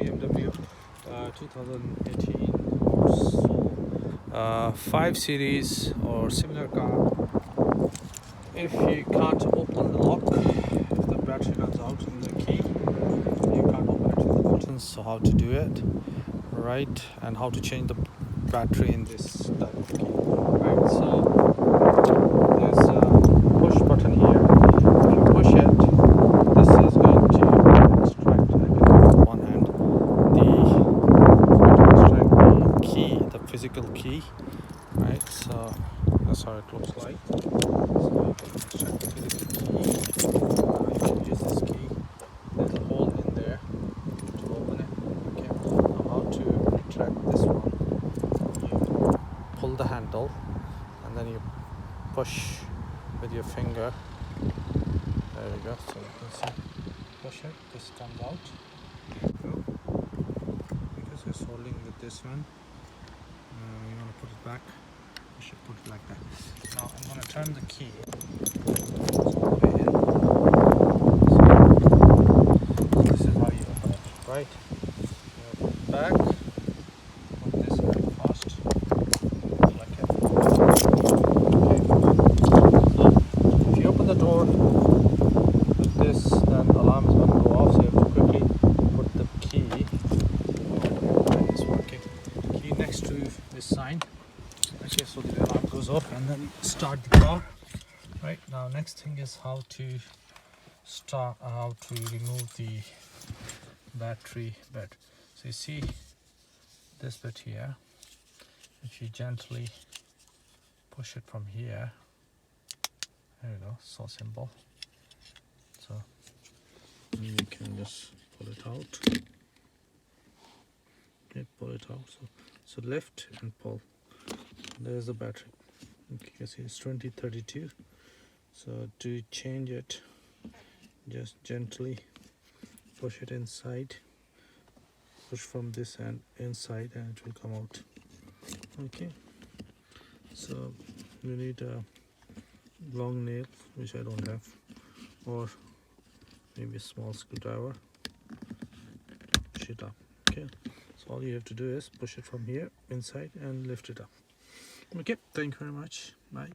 BMW 2018 or so 5 series or similar car. If you can't open the lock, if the battery runs out in the key, you can't open it with the buttons. So how to do it, right? And how to change the battery in this type of key, right? So there's a push button here. If you push it, this is going to extract, I can do it with one hand, extract the key, the physical key, right? So that's how it looks like. So extract the physical key. You can use this key. There's a hole in there to open it. Okay. Now how to retract this one? You pull the handle and then you push with your finger. There we go. So you can see, push it. This comes out. There you go. Because it's holding with this one. You want to put it back. You should put it like that. Now I'm going to turn the key. So this is how you open it, right? You open it back. Put this in first. Like it. Okay. So if you open the door with this, then the alarm is going to go off. So you have to quickly put the key. It's working. Key next to this sign. Okay, so the alarm goes off and then start the car. Right now, next thing is how to remove the battery bed. So you see this bit here. If you gently push it from here, there you go. So simple. So you can just pull it out. Okay, pull it out. So lift and pull. There's the battery. Okay, you see it's 2032. So to change it, just gently push it inside. Push from this end inside and it will come out. Okay. So you need a long nail, which I don't have, or maybe a small screwdriver. Push it up. Okay. So all you have to do is push it from here inside and lift it up. Okay. Thank you very much. Bye.